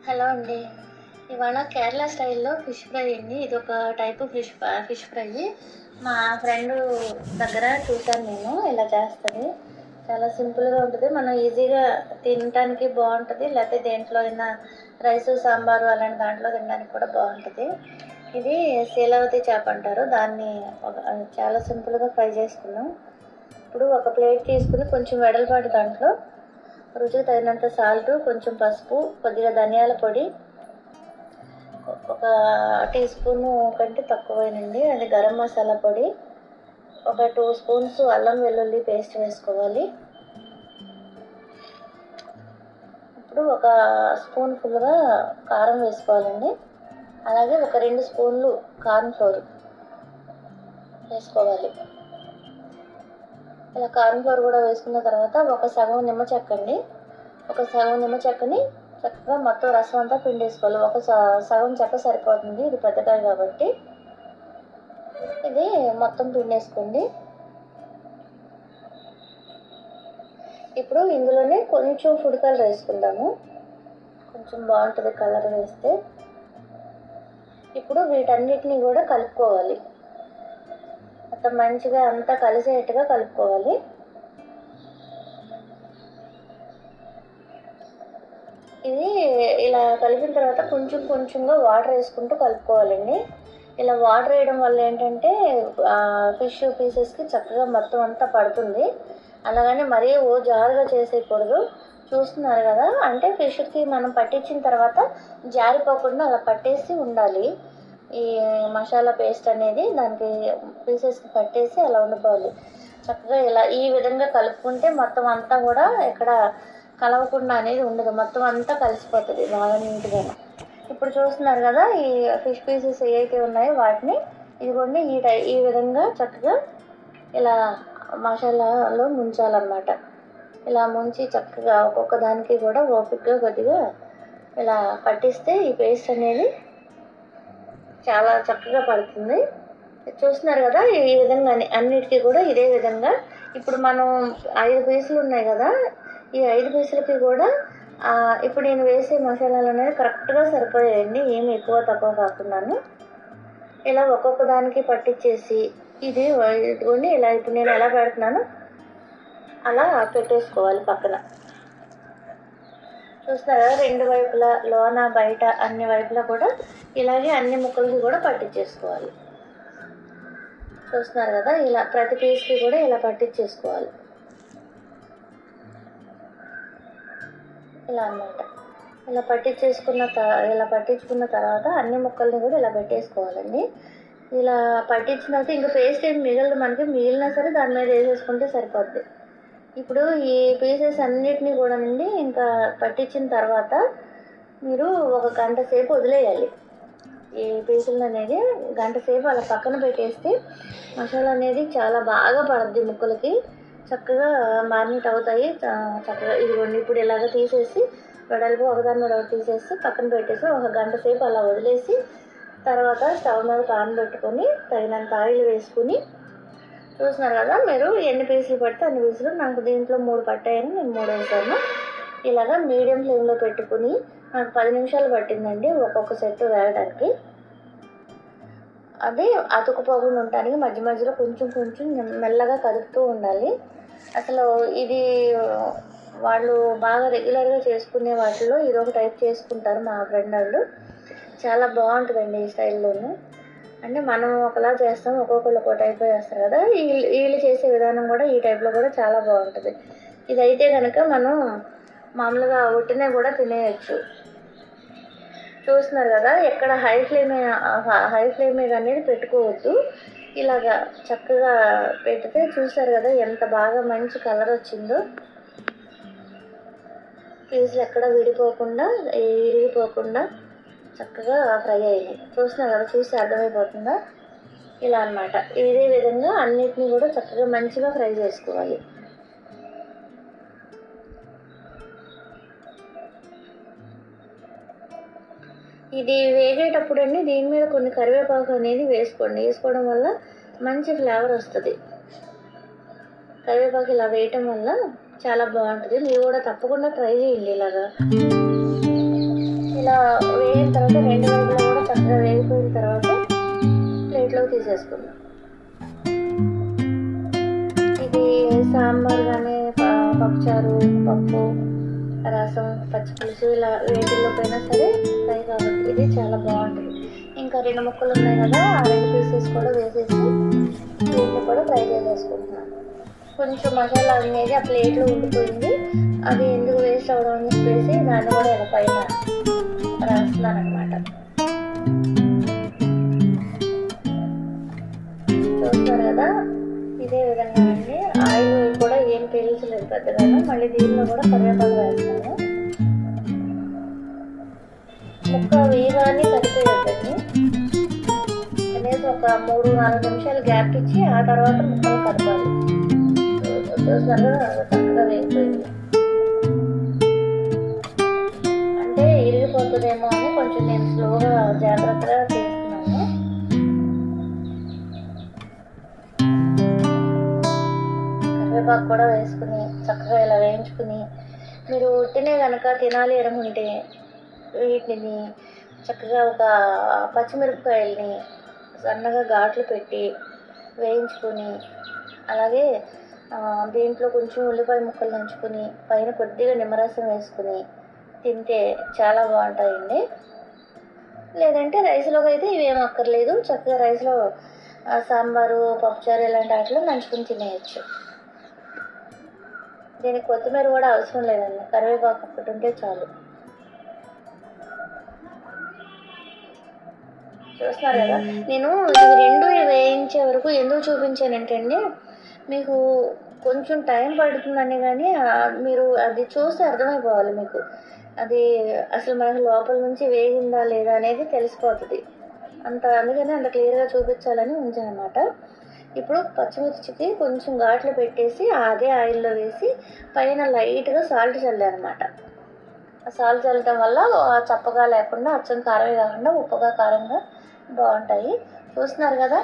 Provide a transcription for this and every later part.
Hello అండి. ఇవాళ కేరళ స్టైల్‌లో ఫిష్ ఫ్రై అండి. ఇదొక టైపు ఫిష్ ఫ్రై. మా ఫ్రెండు దగ్గర చూసాను నేను ఇలా చేస్తది. చాలా సింపుల్‌గా ఉంటది. మనం ఈజీగా తినటానికి బావుంటది. లేతే దేంట్లో అయినా రైసు, సాంబారు అలాంటి దాంట్లో తినడానికి కూడా బావుంటది. ఇది శీలావతి చేప అంటారు. దాన్ని చాలా సింపుల్‌గా ఫ్రై చేసుకున్నాం. ఇప్పుడు ఒక ప్లేట్ తీసుకొని కొంచెం వెడల్పాటి దాంట్లో రుచికి తగినంత సాల్టు, కొంచెం పసుపు, కొద్దిగా ధనియాల పొడి, ఒక టీ స్పూను కంటే తక్కువేనండి అది గరం మసాలా పొడి, ఒక 2 స్పూన్స్ అల్లం వెల్లుల్లి పేస్ట్ వేసుకోవాలి. ఇప్పుడు ఒక స్పూన్ ఫుల్గా కారం వేసుకోవాలండి. అలాగే ఒక 2 స్పూన్లు కార్న్ ఫ్లోర్ వేసుకోవాలి. ఇలా కార్న్ ఫ్లోర్ కూడా వేసుకున్న తర్వాత ఒక సగం నిమ్మ చెక్కండి. ఒక సగం నిమ్మ చెక్కని చక్కగా మొత్తం రసం అంతా పిండేసుకోవాలి. ఒక సగం చెక్క సరిపోతుంది, ఇది పెద్దకాయ కాబట్టి. ఇది మొత్తం పిండేసుకోండి. ఇప్పుడు ఇందులోనే కొంచెం ఫుడ్ కలర్ వేసుకుందాము, కొంచెం బాగుంటుంది కలర్ వేస్తే. ఇప్పుడు వీటన్నిటిని కూడా కలుపుకోవాలి, మొత్తం మంచిగా అంతా కలిసేట్టుగా కలుపుకోవాలి. ఇది ఇలా కలిపిన తర్వాత కొంచెం కొంచెంగా వాటర్ వేసుకుంటూ కలుపుకోవాలండి. ఇలా వాటర్ వేయడం వల్ల ఏంటంటే ఫిష్ పీసెస్కి చక్కగా మొత్తం అంతా పడుతుంది. అలాగని మరీ జారుగా చేసేయకూడదు. చూస్తున్నారు కదా, అంటే ఫిష్కి మనం పట్టించిన తర్వాత జారిపోకుండా అలా పట్టేసి ఉండాలి. ఈ మసాలా పేస్ట్ అనేది దానికి పీసెస్కి పట్టేసి అలా ఉండిపోవాలి. చక్కగా ఇలా ఈ విధంగా కలుపుకుంటే మొత్తం అంతా కూడా ఎక్కడ కలవకుండా అనేది ఉండదు, మొత్తం అంతా కలిసిపోతుంది బాగా నీట్గా. ఇప్పుడు చూస్తున్నారు కదా, ఈ ఫిష్ పీసెస్ ఏవైతే ఉన్నాయో వాటిని ఇదిగోండి ఈ విధంగా చక్కగా ఇలా మసాలాలో ముంచాలన్నమాట. ఇలా ముంచి చక్కగా ఒక్కొక్క దానికి కూడా ఓపికగా కొద్దిగా ఇలా పట్టిస్తే ఈ పేస్ట్ అనేది చాలా చక్కగా పడుతుంది. చూస్తున్నారు కదా, ఈ విధంగా అన్నిటికీ కూడా ఇదే విధంగా. ఇప్పుడు మనం 5 పీసులు ఉన్నాయి కదా, ఈ 5 పీసులకి కూడా ఇప్పుడు నేను వేసే మసాలాలు అనేది కరెక్ట్గా సరిపోయాయండి, ఏమి ఎక్కువ తక్కువ కాకుండాను. ఇలా ఒక్కొక్క దానికి పట్టించేసి ఇదిగోండి ఇలా ఇప్పుడు నేను ఎలా పెడుతున్నానో అలా పెట్టేసుకోవాలి పక్కన. చూస్తారా, 2 వైపులా లోన బయట అన్ని వైపులా కూడా ఇలాగే అన్ని ముక్కలకి కూడా పట్టించేసుకోవాలి. చూస్తున్నారు కదా, ఇలా ప్రతి పీస్కి కూడా ఇలా పట్టించేసుకోవాలి, ఇలా అన్నమాట. ఇలా పట్టించుకున్న తర్వాత అన్ని ముక్కల్ని కూడా ఇలా పెట్టేసుకోవాలండి. ఇలా పట్టించిన తర్వాత ఇంకా పేస్ట్ ఏమి మిగలదు మనకి, మిగిలినా సరే దాని మీద వేసేసుకుంటే సరిపోద్ది. ఇప్పుడు ఈ పీసెస్ అన్నిటినీ కూడా నుండి ఇంకా పట్టించిన తర్వాత మీరు ఒక గంట సేపు వదిలేయాలి. ఈ పీసులు అనేది గంట సేపు అలా పక్కన పెట్టేస్తే మసాలా అనేది చాలా బాగా పడుద్ది ముక్కలకి, చక్కగా మ్యారినేట్ అవుతాయి చక్కగా. ఇదిగోండి ఇప్పుడు ఇలాగ తీసేసి వెడల్పు ఒకదాని మీద ఒకటి తీసేసి పక్కన పెట్టేసి ఒక గంట సేపు అలా వదిలేసి తర్వాత స్టవ్ మీద పాన్ పెట్టుకొని తగినంత ఆయిల్ వేసుకుని, చూస్తున్నారు కదా మీరు ఎన్ని పీసులు పడితే అన్ని పీసులు, నాకు దీంట్లో 3 పట్టాయని నేను 3 వేసాను. ఇలాగా మీడియం ఫ్లేమ్లో పెట్టుకుని నాకు 10 నిమిషాలు పట్టిందండి ఒక్కొక్క సెట్ వేయడానికి. అది అతుకుపోకుండా ఉండడానికి మధ్య మధ్యలో కొంచెం కొంచెం మెల్లగా కదుపుతూ ఉండాలి. అసలు ఇది వాళ్ళు బాగా రెగ్యులర్గా చేసుకునే వాటిలో ఇదొక టైప్ చేసుకుంటారు మా ఫ్రెండ్ వాళ్ళు. చాలా బాగుంటుందండి ఈ స్టైల్లోనూ. అంటే మనం ఒకలా చేస్తాం, ఒక్కొక్కళ్ళు ఒక్కో టైప్లో చేస్తారు కదా, వీళ్ళు చేసే విధానం కూడా ఈ టైప్లో కూడా చాలా బాగుంటుంది. ఇదైతే కనుక మనం మామూలుగా ఉట్టినే కూడా తినేయచ్చు. చూస్తున్నారు కదా, ఎక్కడ హై ఫ్లేమ్ మీద అనేది పెట్టుకోవద్దు. ఇలాగా చక్కగా పెడితే చూస్తారు కదా ఎంత బాగా మంచి కలర్ వచ్చిందో. పీసులు ఎక్కడ విరిగిపోకుండా చక్కగా ఫ్రై అయ్యాయి. చూస్తున్నారు కదా, చూసి అర్థమైపోతుందా? ఇలా అన్నమాట. ఇదే విధంగా అన్నిటినీ కూడా చక్కగా మంచిగా ఫ్రై చేసుకోవాలి. ఇది వేగేటప్పుడు అండి దీని మీద కొన్ని కరివేపాకు అనేది వేసుకోవడం వల్ల మంచి ఫ్లేవర్ వస్తుంది. కరివేపాకు ఇలా వేయటం వల్ల చాలా బాగుంటుంది. మీరు కూడా తప్పకుండా ట్రై చేయండి ఇలాగా. ఇలా వేగిన తర్వాత 2 వైపులా కూడా చక్కగా వేగిపోయిన తర్వాత ప్లేట్లోకి తీసేసుకుందాం. ఇది సాంబార్ కానీ పప్పుచారు, పప్పు, రసం, పచ్చిపులుసు ఇలా వేటిల్లోకైనా సరే ఫ్రై కాబట్టి ఇది చాలా బాగుంటుంది. ఇంకా 2 ముక్కలు ఉన్నాయి కదా, ఆ 2 పీసెస్ కూడా వేసేసి దీన్ని కూడా ఫ్రై చేసేసుకుంటున్నాను. కొంచెం మసాలా అనేది ఆ ప్లేట్లో ఉండిపోయింది, అది ఎందుకు వేస్ట్ అవ్వడం అని చెప్పేసి దాన్ని కూడా ఇలా పైన రాస్తున్నాను అనమాట. చూస్తున్నారు కదా, ఇదే విధంగా అండి. ఆయిల్ కూడా ఏం పీల్చలేదు పెద్దగాను. మళ్ళీ దీనిలో కూడా కరివేపాకు వేస్తాను. ముక్క వేయగానే కలిపేయద్దండి, అనేది ఒక 3-4 నిమిషాలు గ్యాప్ ఇచ్చి ఆ తర్వాత ముక్కలు కలపాలి. చూస్తున్నారు కదా, చక్కగా వేగిపోయింది. అంటే ఇరిగిపోతుందేమో అని కొంచెం నేను స్లోగా జాగ్రత్తగా చేస్తున్నాను. కరివేపాకు కూడా వేసుకుని చక్కగా ఇలా వేయించుకుని, మీరు తినే కనుక తినాలి అనుకుంటే వీటిని చక్కగా ఒక పచ్చిమిరపకాయల్ని సన్నగా ఘాట్లు పెట్టి వేయించుకొని, అలాగే దీంట్లో కొంచెం ఉల్లిపాయ ముక్కలు నంచుకొని పైన కొద్దిగా నిమ్మరసం వేసుకుని తింటే చాలా బాగుంటాయండి. లేదంటే రైస్లోకి అయితే ఇవేం అక్కర్లేదు, చక్కగా రైస్లో సాంబారు, పప్పుచారు ఇలాంటి వాటిలో నంచుకుని తినేయచ్చు. దీనికి కొత్తిమీర కూడా అవసరం లేదండి, కరివేపాకు ఒకటి ఉంటే చాలు. చూస్తున్నారు కదా, నేను ఇవి 2 వేయించే వరకు ఎందుకు చూపించానంటే అండి, మీకు కొంచెం టైం పడుతుందని, కానీ మీరు అది చూస్తే అర్థమైపోవాలి మీకు, అది అసలు మనకు లోపల నుంచి వేగిందా లేదా అనేది తెలిసిపోతుంది. అందుకని అంత క్లియర్గా చూపించాలని ఉంచానమాట. ఇప్పుడు పచ్చిమిర్చికి కొంచెం ఘాట్లు పెట్టేసి అదే ఆయిల్లో వేసి పైన లైట్గా సాల్ట్ చల్లానమాట. ఆ సాల్ట్ చల్లటం వల్ల చప్పగా లేకుండా అచ్చం కారమే కాకుండా ఉప్పుగా కారంగా బాగుంటాయి. చూస్తున్నారు కదా,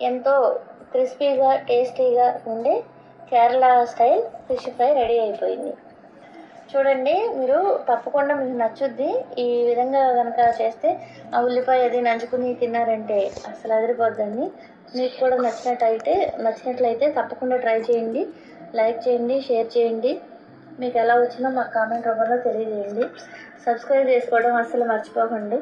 ఎంతో క్రిస్పీగా టేస్టీగా ఉండే Kerala style fish fry ready అయిపోయింది. చూడండి, మీరు తప్పకుండా మీకు నచ్చుద్ది. ఈ విధంగా కనుక చేస్తే ఆ ఉల్లిపాయ అది నంచుకుని తిన్నారంటే అసలు అదిరిపోద్దండి. మీకు కూడా నచ్చినట్లయితే తప్పకుండా ట్రై చేయండి, లైక్ చేయండి, షేర్ చేయండి. మీకు ఎలా వచ్చిందో మాకు కామెంట్ రూపంలో తెలియజేయండి. సబ్స్క్రైబ్ చేసుకోవడం అస్సలు మర్చిపోకండి.